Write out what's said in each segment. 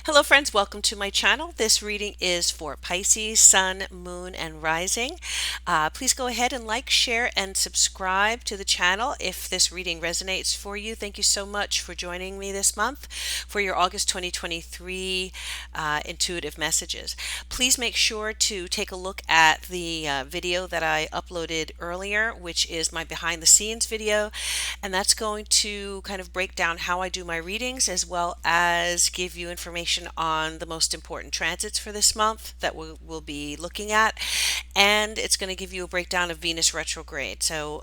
Hello, friends. Welcome to my channel. This reading is for Pisces, Sun, Moon, and Rising. Please go ahead and like, share, and subscribe to the channel if this reading resonates for you. Thank you so much for joining me this month for your August 2023 intuitive messages. Please make sure to take a look at the video that I uploaded earlier, which is my behind the scenes video, and that's going to kind of break down how I do my readings as well as give you information on the most important transits for this month that we'll be looking at. And it's going to give you a breakdown of Venus retrograde. So,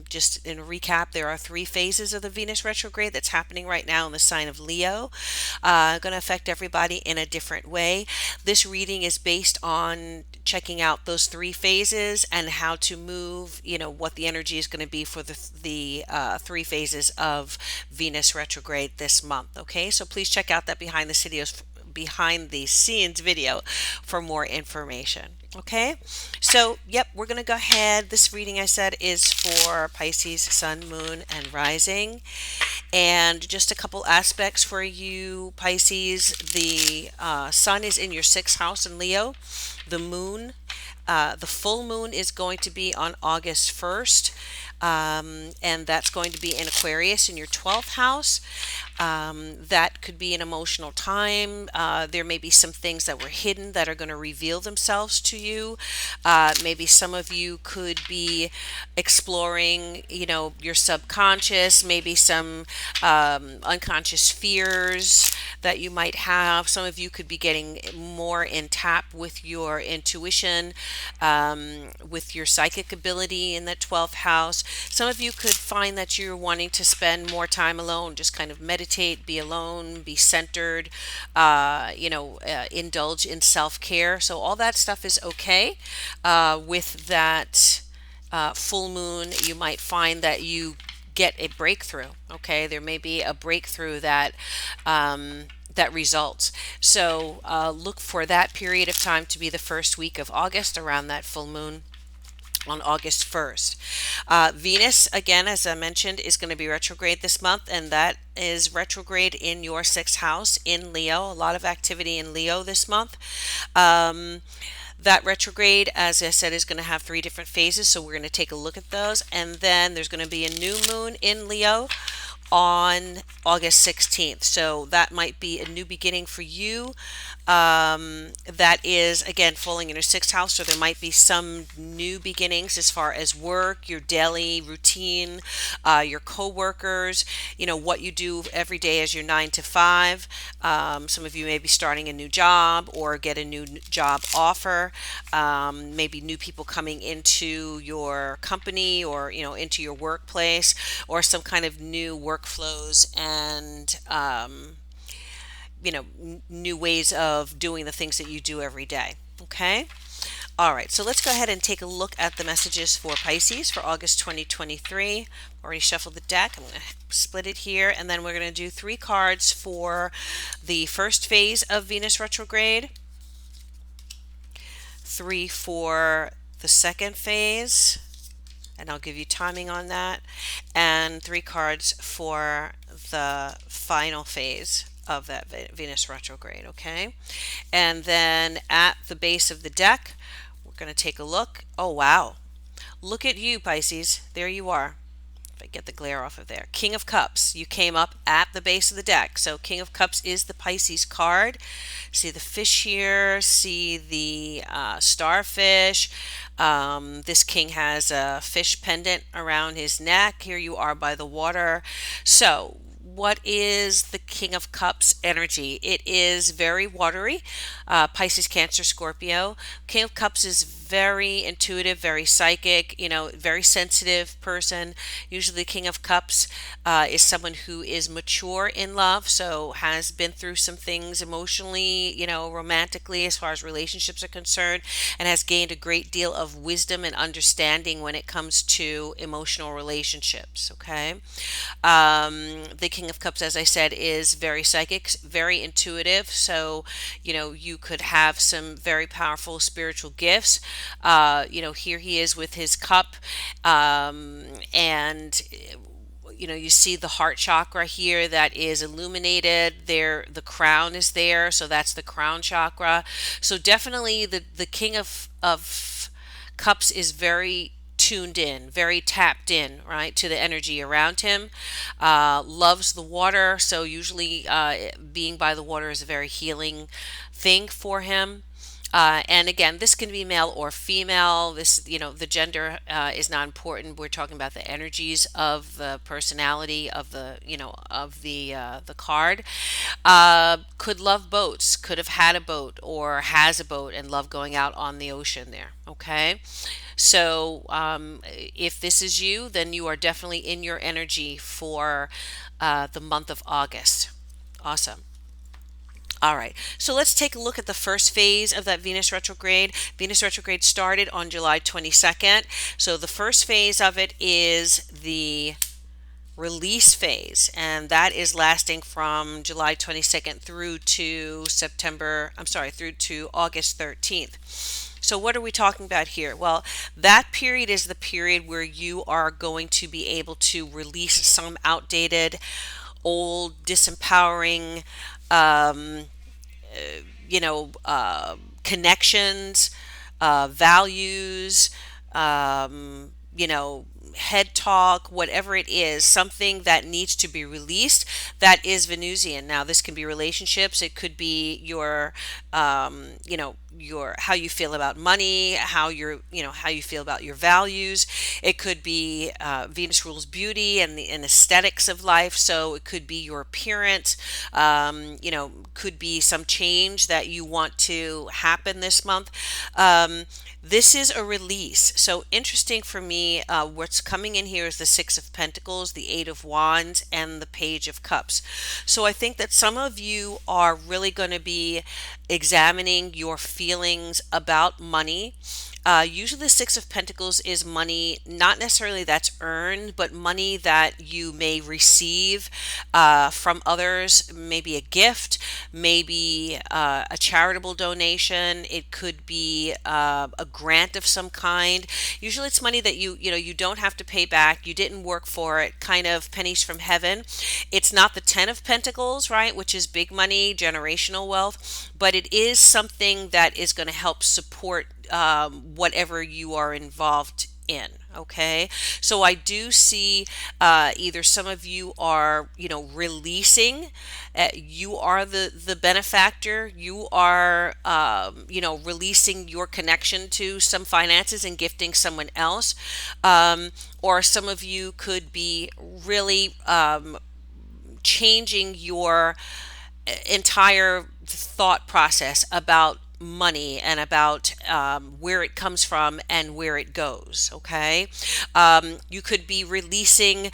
just in a recap, there are three phases of the Venus retrograde that's happening right now in the sign of Leo. Going to affect everybody in a different way. This reading is based on checking out those three phases and how to move, what the energy is going to be for the three phases of Venus retrograde this month. Okay, so please check out that behind the scenes video for more information. Okay, so yep, we're going to go ahead. This reading, I said, is for Pisces, Sun, Moon, and Rising. And just a couple aspects for you, Pisces. The Sun is in your sixth house in Leo. The Moon, the full moon is going to be on August 1st. And that's going to be in Aquarius in your 12th house. That could be an emotional time. There may be some things that were hidden that are going to reveal themselves to you. Maybe some of you could be exploring, your subconscious, maybe some unconscious fears that you might have. Some of you could be getting more in tap with your intuition, with your psychic ability in that 12th house. Some of you could find that you're wanting to spend more time alone, just kind of meditate, be alone, be centered, indulge in self-care. So all that stuff is okay. With that full moon, you might find that you get a breakthrough. Okay, there may be a breakthrough that results. So look for that period of time to be the first week of August around that full moon on August 1st. Venus, again, as I mentioned, is going to be retrograde this month, and that is retrograde in your sixth house in Leo. A lot of activity in Leo this month. That retrograde, as I said, is going to have three different phases, so we're going to take a look at those. And then there's going to be a new moon in Leo on August 16th. So that might be a new beginning for you. That is, again, falling in your sixth house. So there might be some new beginnings as far as work, your daily routine, your coworkers, what you do every day as your 9 to 5. Some of you may be starting a new job or get a new job offer. Maybe new people coming into your company or, into your workplace, or some kind of new workflows and new ways of doing the things that you do every day. Okay. All right, so let's go ahead and take a look at the messages for Pisces for August 2023. Already shuffled the deck. I'm going to split it here, and then we're going to do 3 cards for the first phase of Venus retrograde, 3 for the second phase, and I'll give you timing on that, and 3 cards for the final phase of that Venus retrograde. Okay, and then at the base of the deck, we're going to take a look. Oh, wow. Look at you, Pisces. There you are. If I get the glare off of there. King of Cups. You came up at the base of the deck. So King of Cups is the Pisces card. See the fish here. See the starfish. This king has a fish pendant around his neck. Here you are by the water. So what is the King of Cups energy? It is very watery. Pisces, Cancer, Scorpio. King of Cups is very intuitive, very psychic, very sensitive person. Usually the King of Cups is someone who is mature in love, so has been through some things emotionally, romantically, as far as relationships are concerned, and has gained a great deal of wisdom and understanding when it comes to emotional relationships. Okay. The King of Cups, as I said, is very psychic, very intuitive. So, you could have some very powerful spiritual gifts. Here he is with his cup, and you see the heart chakra here that is illuminated there. The crown is there, so that's the crown chakra. So definitely the king of cups is very tuned in, very tapped in, right, to the energy around him. Loves the water, so usually being by the water is a very healing thing for him. And again, this can be male or female. This, the gender is not important. We're talking about the energies of the personality of the card. Could love boats, could have had a boat or has a boat and love going out on the ocean there. Okay. So if this is you, then you are definitely in your energy for the month of August. Awesome. All right, so let's take a look at the first phase of that Venus retrograde. Venus retrograde started on July 22nd. So the first phase of it is the release phase, and that is lasting from July 22nd through to through to August 13th. So what are we talking about here? Well, that period is the period where you are going to be able to release some outdated, old, disempowering, um, connections, values, head talk, whatever it is, something that needs to be released that is Venusian. Now, this can be relationships. It could be your how you feel about money, how you feel about your values. It could be Venus rules beauty and aesthetics of life. So it could be your appearance. Could be some change that you want to happen this month. This is a release. So interesting for me, what's coming in here is the Six of Pentacles, the Eight of Wands, and the Page of Cups. So I think that some of you are really going to be examining your feelings about money. Usually the Six of Pentacles is money, not necessarily that's earned, but money that you may receive from others, maybe a gift, maybe a charitable donation. It could be a grant of some kind. Usually it's money that you don't have to pay back. You didn't work for it, kind of pennies from heaven. It's not the Ten of Pentacles, right, which is big money, generational wealth, but it is something that is going to help support whatever you are involved in. Okay, so I do see either some of you are, releasing. You are the benefactor. You are, releasing your connection to some finances and gifting someone else. Or some of you could be really changing your entire thought process about money and about where it comes from and where it goes. Okay, you could be releasing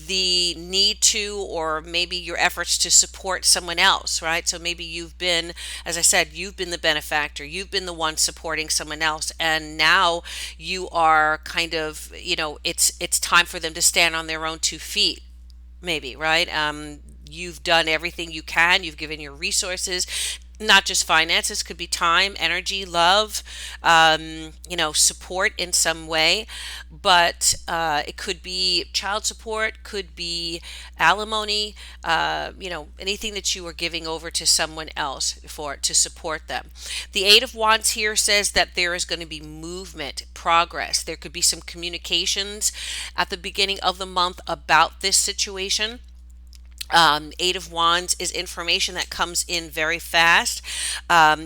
the need to, or maybe your efforts to support someone else, right? So maybe you've been, as I said, you've been the benefactor, you've been the one supporting someone else, and now you are kind of, it's time for them to stand on their own 2 feet, maybe, right? You've done everything you can. You've given your resources, not just finances, could be time, energy, love, support in some way. But it could be child support, could be alimony, anything that you are giving over to someone else to support them. The Eight of Wands here says that there is going to be movement, progress. There could be some communications at the beginning of the month about this situation. Eight of Wands is information that comes in very fast.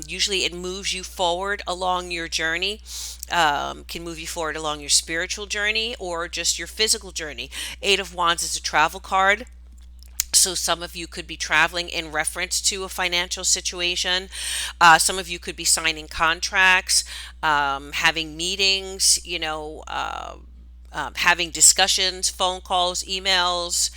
Usually it moves you forward along your journey, can move you forward along your spiritual journey or just your physical journey. Eight of Wands is a travel card. So some of you could be traveling in reference to a financial situation. Some of you could be signing contracts, having meetings, having discussions, phone calls, emails,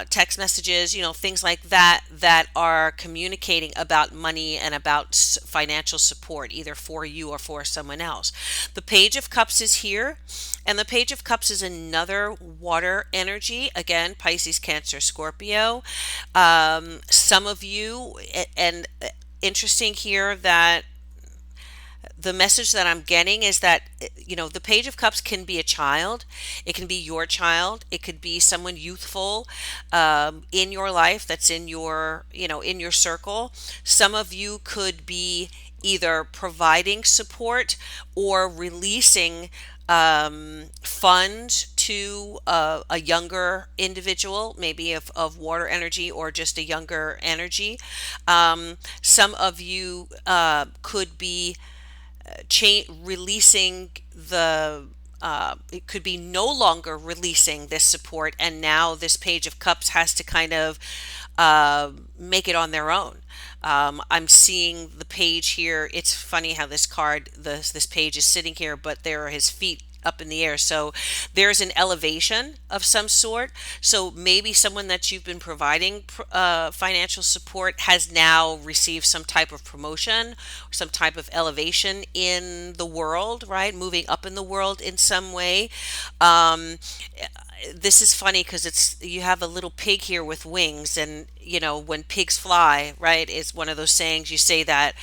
text messages, things like that that are communicating about money and about financial support, either for you or for someone else. The Page of Cups is here, and the Page of Cups is another water energy. Again, Pisces, Cancer, Scorpio. Some of you, and interesting here that The message that I'm getting is that, the Page of Cups can be a child. It can be your child. It could be someone youthful in your life that's in in your circle. Some of you could be either providing support or releasing funds to a younger individual, maybe of water energy or just a younger energy. Some of you could be releasing it could be no longer releasing this support, and now this Page of Cups has to kind of make it on their own. I'm seeing the page here. It's funny how this card, this page is sitting here, but there are his feet up in the air. So there's an elevation of some sort. So maybe someone that you've been providing financial support has now received some type of promotion, some type of elevation in the world, right? Moving up in the world in some way. Um, this is funny because you have a little pig here with wings, and when pigs fly, right, is one of those sayings. You say that,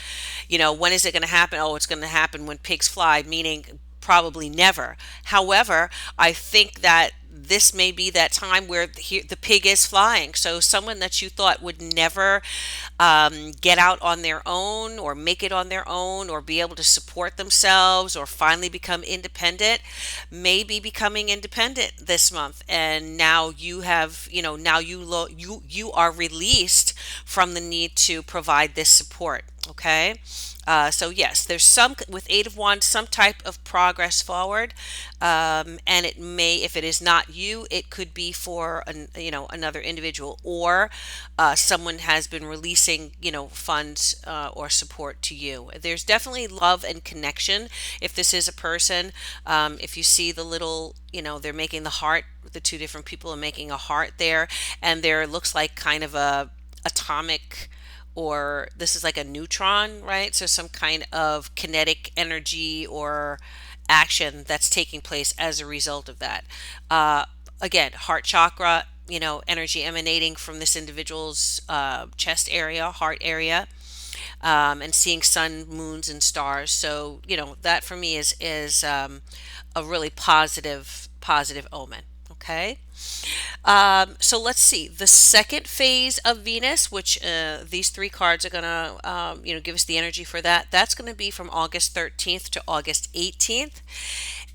when is it going to happen? Oh, it's going to happen when pigs fly, meaning probably never. However, I think that this may be that time where the pig is flying. So someone that you thought would never get out on their own or make it on their own or be able to support themselves or finally become independent may be becoming independent this month. And now you have, now you are released from the need to provide this support. Okay. So yes, there's some with Eight of Wands, some type of progress forward, and it may, if it is not you, it could be for another individual, or someone has been releasing funds or support to you. There's definitely love and connection. If this is a person, if you see the little, they're making the heart. The two different people are making a heart there, and there looks like kind of a atomic, or this is like a neutron, right? So some kind of kinetic energy or action that's taking place as a result of that. Uh, Again, heart chakra, energy emanating from this individual's chest area, heart area, and seeing sun, moons, and stars. So, that for me is a really positive omen. Okay. So let's see. The second phase of Venus, which these three cards are going to, give us the energy for that. That's going to be from August 13th to August 18th.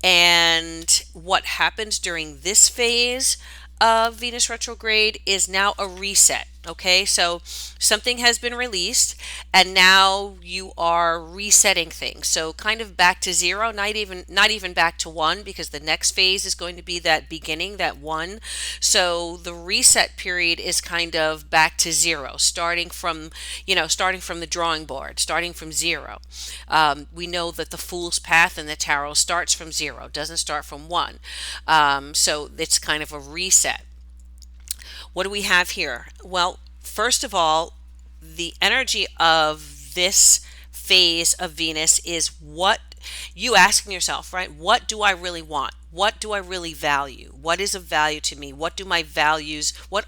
And what happens during this phase of Venus retrograde is now a reset. Okay, so something has been released and now you are resetting things. So kind of back to zero, not even back to one, because the next phase is going to be that beginning, that one. So the reset period is kind of back to zero, starting from the drawing board, starting from zero. We know that the Fool's Path in the tarot starts from zero, doesn't start from one. So it's kind of a reset. What do we have here? Well, first of all, the energy of this phase of Venus is what you asking yourself, right? What do I really want? What do I really value? What is of value to me? What are my values? Who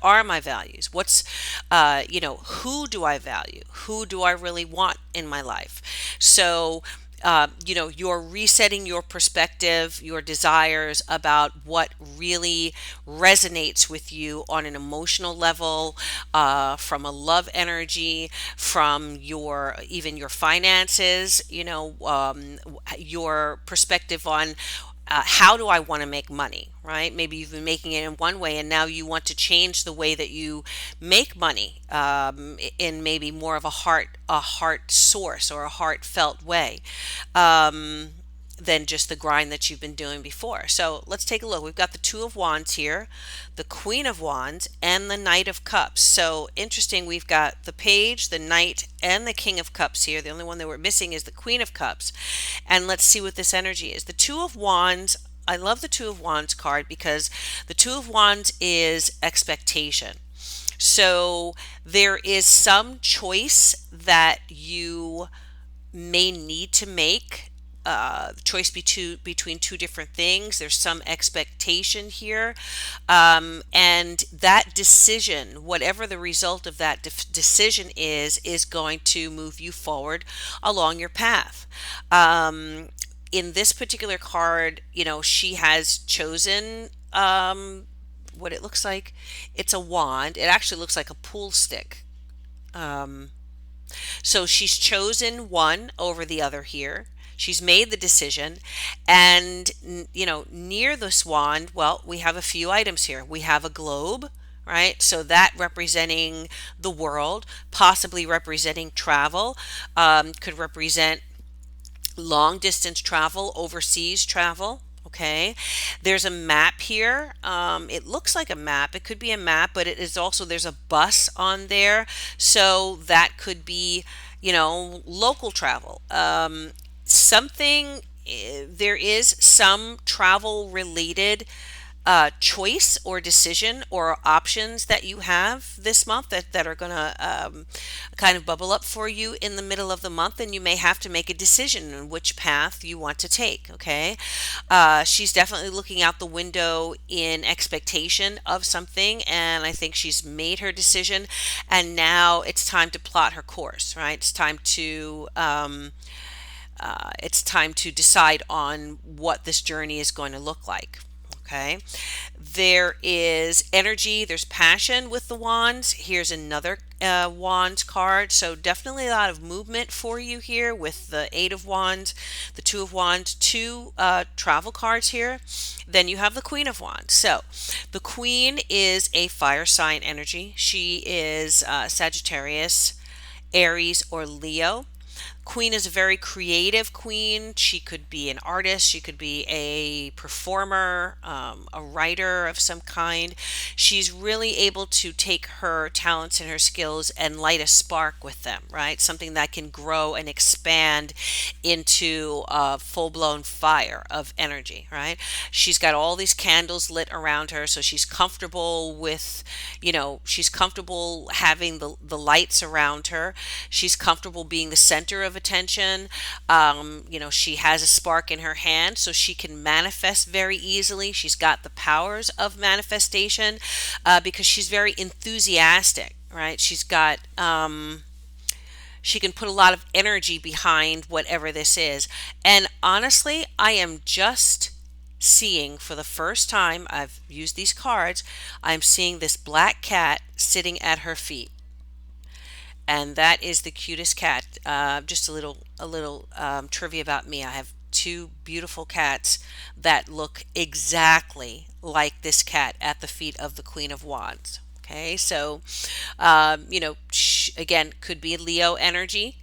do I value? Who do I really want in my life? So, you're resetting your perspective, your desires about what really resonates with you on an emotional level, from a love energy, from even your finances, your perspective on how do I want to make money, right? Maybe you've been making it in one way and now you want to change the way that you make money, in maybe more of a heart source or a heartfelt way. Um, than just the grind that you've been doing before. So let's take a look. We've got the Two of Wands here, the Queen of Wands, and the Knight of Cups. So interesting, we've got the Page, the Knight, and the King of Cups here. The only one that we're missing is the Queen of Cups. And let's see what this energy is. The Two of Wands, I love the Two of Wands card because the Two of Wands is expectation. So there is some choice that you may need to make choice between two different things. There's some expectation here. And that decision, whatever the result of that decision is going to move you forward along your path. In this particular card, she has chosen what it looks like. It's a wand. It actually looks like a pool stick. Um, so she's chosen one over the other here. She's made the decision. And, near this wand, well, we have a few items here. We have a globe, right? So that representing the world, possibly representing travel, could represent long distance travel, overseas travel. Okay, there's a map here. It looks like a map. It could be a map, but it is also, there's a bus on there. So that could be, local travel. There is some travel related choice or decision or options that you have this month that are going to kind of bubble up for you in the middle of the month, and you may have to make a decision on which path you want to take. Okay, she's definitely looking out the window in expectation of something, and I think she's made her decision, and now it's time to plot her course. Right, it's time to decide on what this journey is going to look like. Okay, there is energy, there's passion with the wands. Here's another wands card. So definitely a lot of movement for you here with the Eight of Wands, the Two of Wands, two travel cards here. Then you have the Queen of Wands. So the Queen is a fire sign energy. She is Sagittarius, Aries, or Leo. Queen is a very creative queen. She could be an artist. She could be a performer, a writer of some kind. She's really able to take her talents and her skills and light a spark with them, right? Something that can grow and expand into a full-blown fire of energy, right? She's got all these candles lit around her, so she's comfortable with, she's comfortable having the lights around her. She's comfortable being the center of attention. She has a spark in her hand, so she can manifest very easily. She's got the powers of manifestation because she's very enthusiastic, right? She can put a lot of energy behind whatever this is. And honestly, I am just seeing, for the first time I've used these cards, I'm seeing this black cat sitting at her feet, and that is the cutest cat. Just a little trivia about me. I have two beautiful cats that look exactly like this cat at the feet of the Queen of Wands. Okay, so again, could be Leo energy.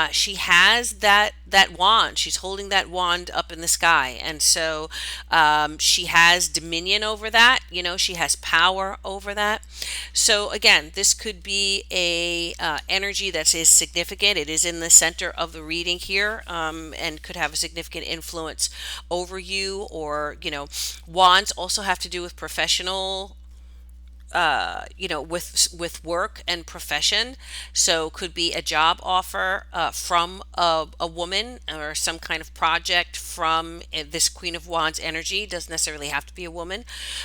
She has that wand. She's holding that wand up in the sky, and so she has dominion over that. She has power over that. So again, this could be a energy that is significant. It is in the center of the reading here, and could have a significant influence over you. Or wands also have to do with professional, with work and profession. So could be a job offer from a woman, or some kind of project from this Queen of Wands energy. Doesn't necessarily have to be a woman,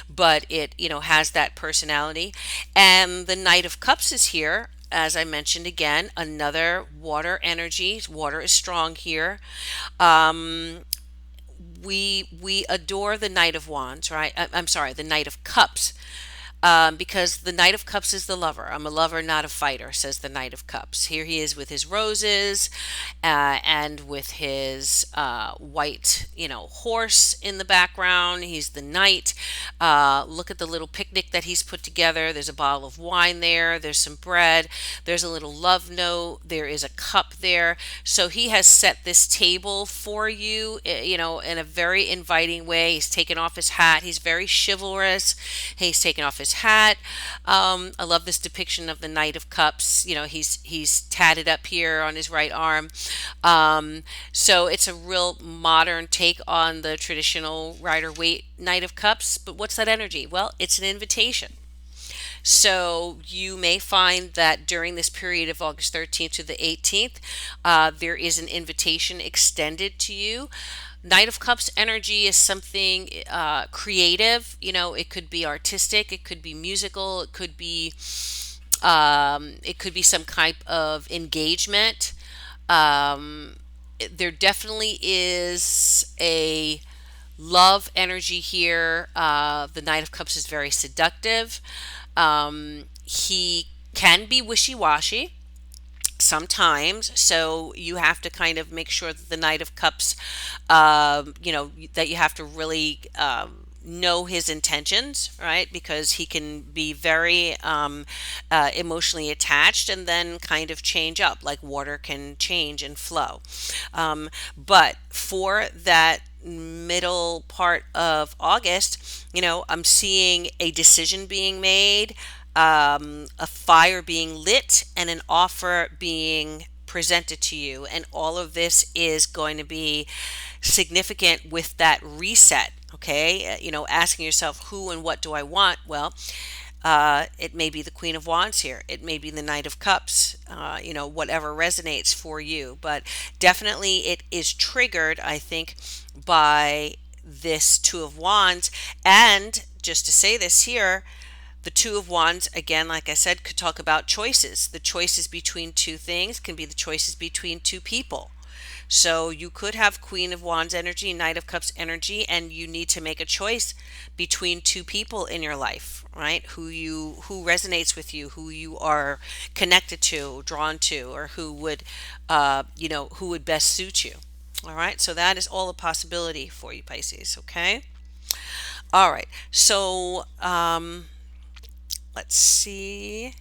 but it has that personality. And the Knight of Cups is here. As I mentioned, again, another water energy. Water is strong here. We adore the Knight of Wands, right? I'm sorry, the Knight of Cups, because the Knight of Cups is the lover. I'm a lover, not a fighter, says the Knight of Cups. Here he is with his roses, and with his white, horse in the background. He's the knight. Look at the little picnic that he's put together. There's a bottle of wine there. There's some bread. There's a little love note. There is a cup there. So he has set this table for you, in a very inviting way. He's taken off his hat. He's very chivalrous. He's taken off his hat. I love this depiction of the Knight of Cups. He's tatted up here on his right arm. So it's a real modern take on the traditional Rider-Waite Knight of Cups. But what's that energy? Well, it's an invitation. So you may find that during this period of August 13th to the 18th, there is an invitation extended to you. Knight of Cups energy is something creative. It could be artistic, it could be musical, it could be some type of engagement. Um, there definitely is a love energy here. The Knight of Cups is very seductive. He can be wishy washy sometimes, so you have to kind of make sure that the Knight of Cups, that you have to really know his intentions, right? Because he can be very emotionally attached and then kind of change up, like water can change and flow. But for that middle part of August, I'm seeing a decision being made, a fire being lit, and an offer being presented to you. And all of this is going to be significant with that reset. Okay. Asking yourself, who and what do I want? Well, it may be the Queen of Wands here. It may be the Knight of Cups, whatever resonates for you. But definitely it is triggered, I think, by this Two of Wands. And just to say this here, the Two of Wands, again, like I said, could talk about choices. The choices between two things can be the choices between two people. So you could have Queen of Wands energy, Knight of Cups energy, and you need to make a choice between two people in your life, right? Who resonates with you, who you are connected to, drawn to, or who would best suit you. All right, so that is all a possibility for you, Pisces. Okay. All right. So let's see.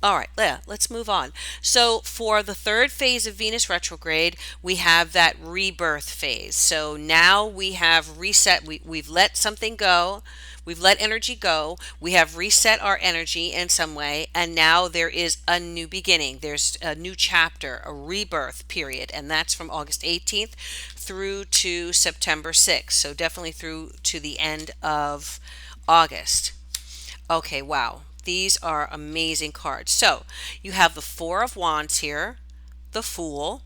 All right, yeah, let's move on. So, for the third phase of Venus retrograde, we have that rebirth phase. So now we have reset, we've let something go, we've let energy go, we have reset our energy in some way, and now there is a new beginning. There's a new chapter, a rebirth period, and that's from August 18th through to September 6th. So, definitely through to the end of August. Okay, wow. These are amazing cards. So you have the Four of Wands here, the Fool.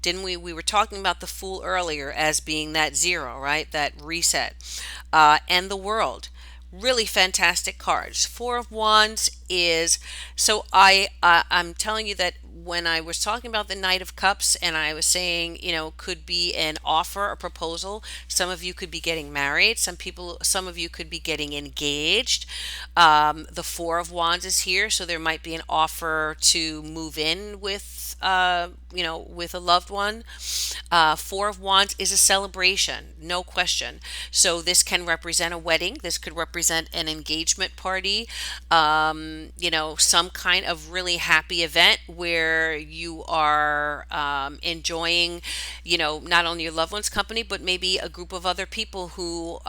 Didn't we? We were talking about the Fool earlier as being that zero, right? That reset. And the World. Really fantastic cards. Four of Wands is so I'm telling you that when I was talking about the Knight of Cups and I was saying, could be an offer, a proposal. Some of you could be getting married. Some of you could be getting engaged. The Four of Wands is here, so there might be an offer to move in with a loved one. Four of Wands is a celebration, no question. So this can represent a wedding. This could represent an engagement party. Some kind of really happy event where you are enjoying, not only your loved one's company, but maybe a group of other people who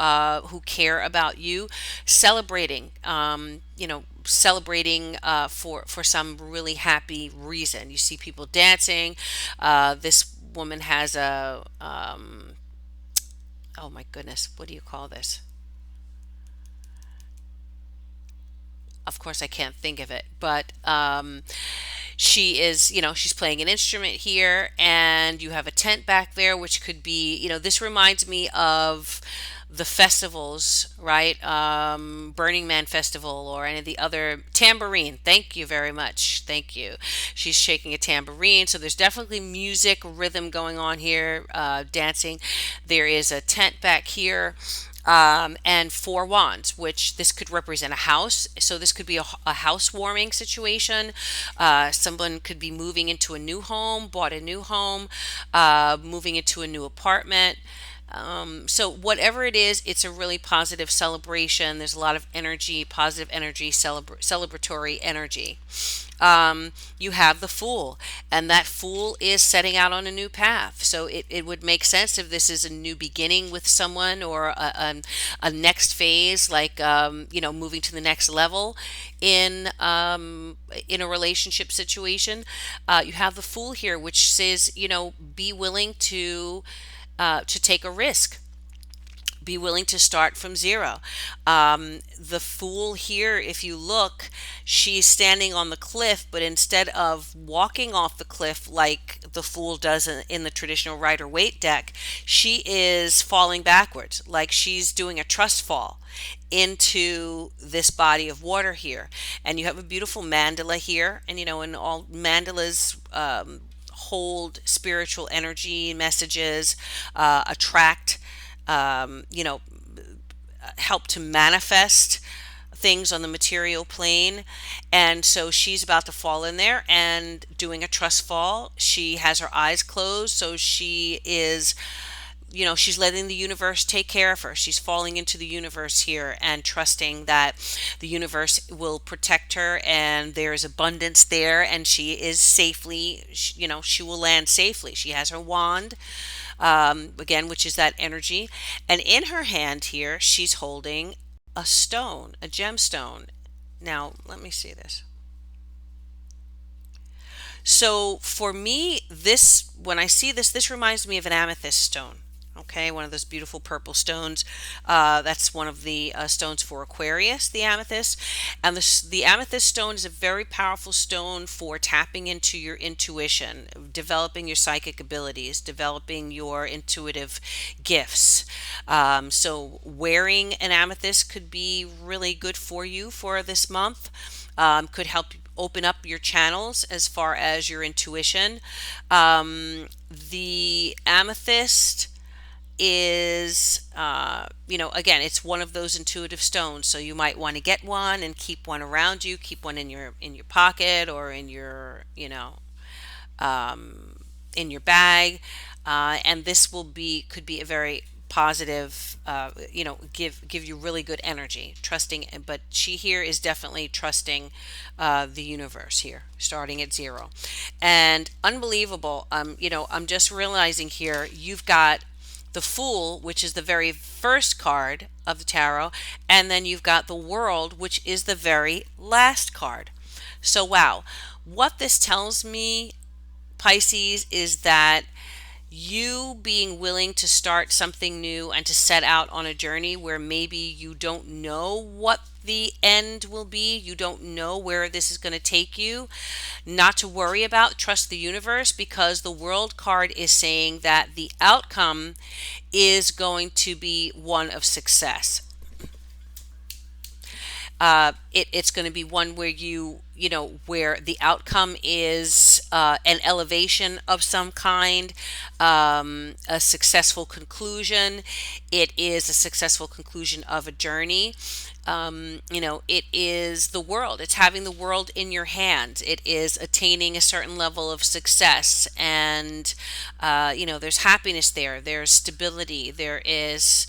care about you, celebrating. Celebrating for some really happy reason. You see people dancing. This woman has oh my goodness, what do you call this? Of course, I can't think of it, but she is, she's playing an instrument here, and you have a tent back there, which could be, this reminds me of the festivals, right? Burning Man Festival or any of the other tambourine. Thank you very much. Thank you. She's shaking a tambourine. So there's definitely music, rhythm going on here, dancing. There is a tent back here. And Four Wands, which this could represent a house. So this could be a housewarming situation. Someone could be moving into a new home, bought a new home, moving into a new apartment. So whatever it is, it's a really positive celebration. There's a lot of energy, positive energy, celebratory energy. You have the Fool, and that Fool is setting out on a new path. So it would make sense if this is a new beginning with someone or a next phase, like moving to the next level in a relationship situation. You have the Fool here, which says be willing to take a risk. Be willing to start from zero. The fool here, if you look, she's standing on the cliff, but instead of walking off the cliff like the fool does in the traditional Rider Waite deck, she is falling backwards, like she's doing a trust fall into this body of water here. And you have a beautiful mandala here, and and all mandalas hold spiritual energy messages, attract, um, you know, help to manifest things on the material plane. And so she's about to fall in there and doing a trust fall. She has her eyes closed, so she's letting the universe take care of her. She's falling into the universe here and trusting that the universe will protect her, and there's abundance there, and she is safely, she will land safely. She has her wand, again, which is that energy. And in her hand here, she's holding a stone, a gemstone. Now, let me see this. So for me, when I see this reminds me of an amethyst stone. Okay, one of those beautiful purple stones. That's one of the stones for Aquarius, the amethyst. And the amethyst stone is a very powerful stone for tapping into your intuition, developing your psychic abilities, developing your intuitive gifts. So wearing an amethyst could be really good for you for this month. Could help open up your channels as far as your intuition. The amethyst is, again, it's one of those intuitive stones. So you might want to get one and keep one around you, keep one in your pocket, or in your bag. And this could be a very positive, give you really good energy, trusting. But she here is definitely trusting the universe here, starting at zero. And unbelievable. I'm just realizing here, you've got the Fool, which is the very first card of the tarot, and then you've got the World, which is the very last card. So wow, what this tells me, Pisces, is that you being willing to start something new and to set out on a journey where maybe you don't know what the end will be, you don't know where this is going to take you, not to worry about, trust the universe, because the World card is saying that the outcome is going to be one of success. It's going to be one where where the outcome is an elevation of some kind, a successful conclusion. It is a successful conclusion of a journey. It is the world. It's having the world in your hands. It is attaining a certain level of success, and there's happiness there. There's stability. There is.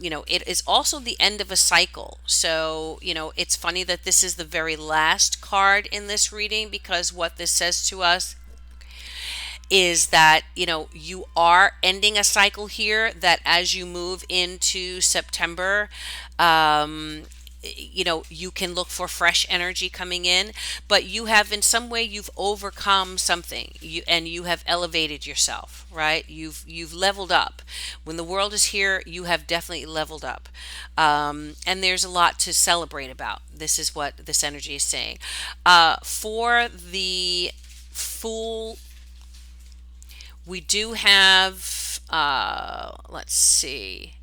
It is also the end of a cycle. So, it's funny that this is the very last card in this reading, because what this says to us is that, you are ending a cycle here, that as you move into September, you can look for fresh energy coming in, but you have, in some way, you've overcome something, and you have elevated yourself, right? You've leveled up. When the world is here, you have definitely leveled up. And there's a lot to celebrate about. This is what this energy is saying. For the Fool, we do have, let's see.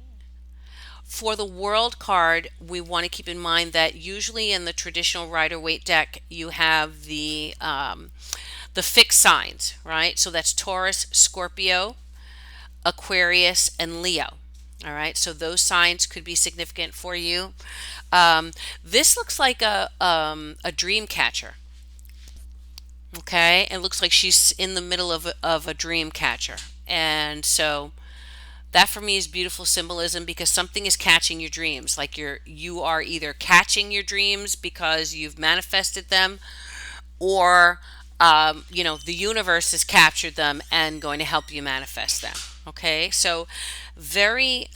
For the World card, we want to keep in mind that usually in the traditional Rider-Waite deck, you have the fixed signs, right? So that's Taurus, Scorpio, Aquarius, and Leo. All right, so those signs could be significant for you. This looks like a dream catcher. Okay, it looks like she's in the middle of a dream catcher, and so that for me is beautiful symbolism, because something is catching your dreams. Like you are either catching your dreams because you've manifested them, or the universe has captured them and going to help you manifest them. Okay, so very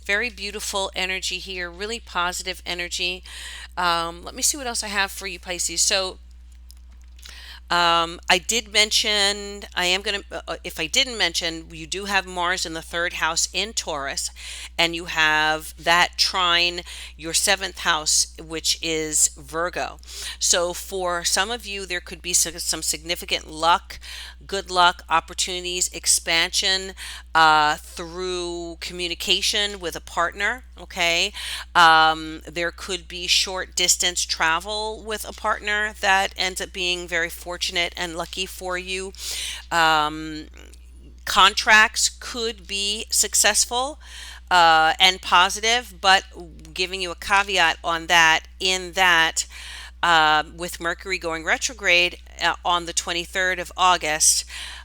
very beautiful energy here, really positive energy. Let me see what else I have for you, Pisces. So I did mention, I am going to, if I didn't mention, you do have Mars in the third house in Taurus, and you have that trine your seventh house, which is Virgo. So for some of you, there could be some significant luck, good luck, opportunities, expansion through communication with a partner. Okay. There could be short distance travel with a partner that ends up being very fortunate and lucky for you. Um, Contracts could be successful and positive, but giving you a caveat on that, in that with Mercury going retrograde on the 23rd of August,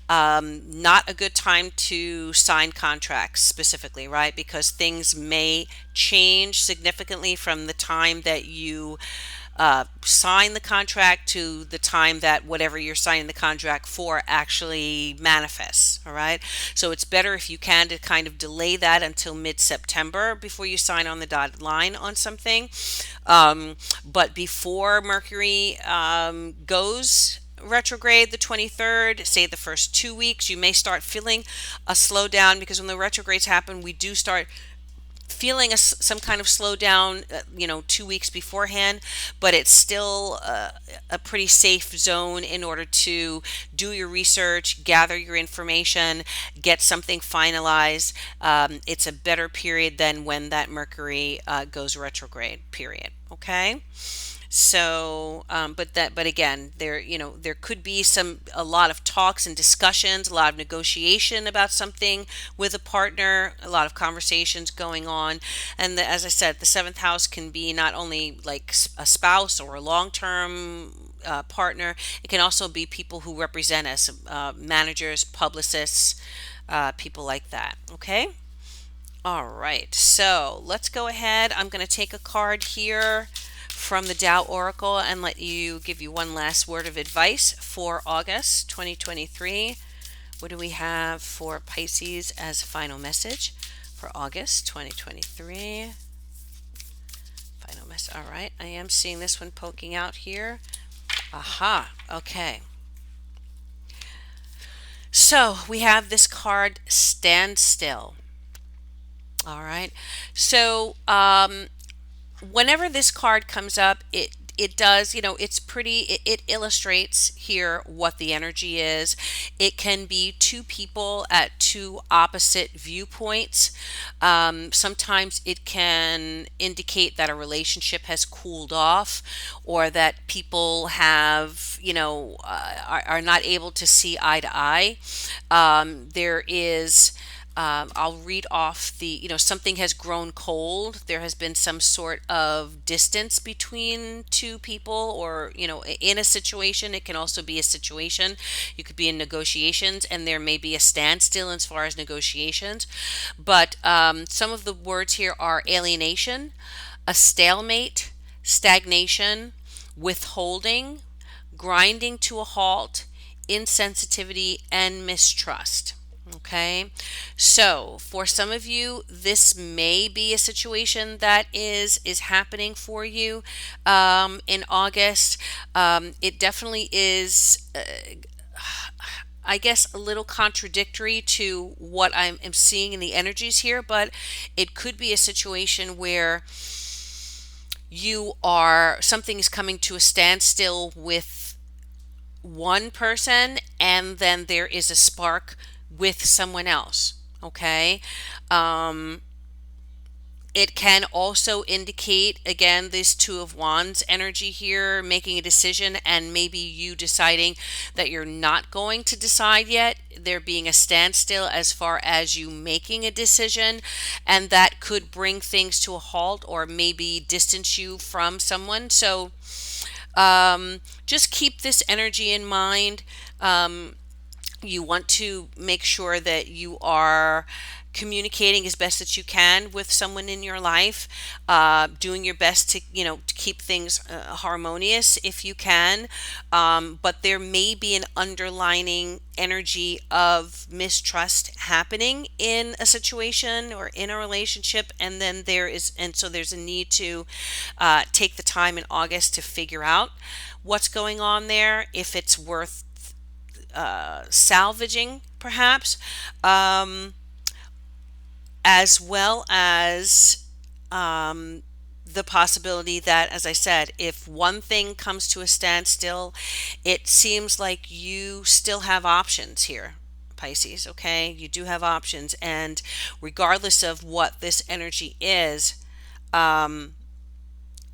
not a good time to sign contracts specifically, right? Because things may change significantly from the time that you sign the contract to the time that whatever you're signing the contract for actually manifests. All right. So it's better if you can to kind of delay that until mid-September before you sign on the dotted line on something. But before Mercury goes retrograde the 23rd, say the first 2 weeks, you may start feeling a slowdown, because when the retrogrades happen, we do start feeling some kind of slowdown, 2 weeks beforehand, but it's still a pretty safe zone in order to do your research, gather your information, get something finalized. It's a better period than when that Mercury goes retrograde period. Okay. So, but again, there could be a lot of talks and discussions, a lot of negotiation about something with a partner, a lot of conversations going on. And as I said, the seventh house can be not only like a spouse or a long-term partner. It can also be people who represent us, managers, publicists, people like that. Okay. All right, so let's go ahead. I'm going to take a card here from the Tao Oracle and let you give you one last word of advice for August 2023. What do we have for Pisces as final message for August 2023? Final message. All right, I am seeing this one poking out here. Aha, okay. So we have this card, Stand Still. All right. So whenever this card comes up, it does, it's pretty, it illustrates here what the energy is. It can be two people at two opposite viewpoints. Sometimes it can indicate that a relationship has cooled off, or that people have, are not able to see eye to eye. There is I'll read off something has grown cold. There has been some sort of distance between two people, or, in a situation. It can also be a situation. You could be in negotiations and there may be a standstill as far as negotiations. But some of the words here are alienation, a stalemate, stagnation, withholding, grinding to a halt, insensitivity, and mistrust. Okay, so for some of you, this may be a situation that is happening for you in August. It definitely is, I guess, a little contradictory to what I'm seeing in the energies here, but it could be a situation where something is coming to a standstill with one person, and then there is a spark with someone else. Okay. It can also indicate, again, this Two of Wands energy here, making a decision, and maybe you deciding that you're not going to decide yet. There being a standstill as far as you making a decision, and that could bring things to a halt or maybe distance you from someone. So just keep this energy in mind. You want to make sure that you are communicating as best that you can with someone in your life, doing your best to to keep things harmonious if you can. But there may be an underlining energy of mistrust happening in a situation or in a relationship, and so there's a need to take the time in August to figure out what's going on there, if it's worth salvaging, perhaps, um, as well as the possibility that, as I said, if one thing comes to a standstill, it seems like you still have options here, Pisces. Okay, you do have options, and regardless of what this energy is, um,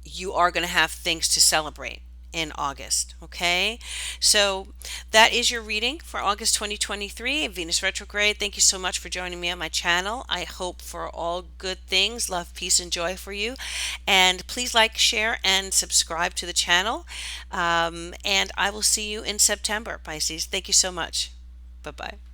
you are going to have things to celebrate in August. Okay, so that is your reading for August 2023, Venus retrograde. Thank you so much for joining me on my channel. I hope for all good things, love, peace, and joy for you. And please like, share, and subscribe to the channel. And I will see you in September, Pisces. Thank you so much. Bye bye.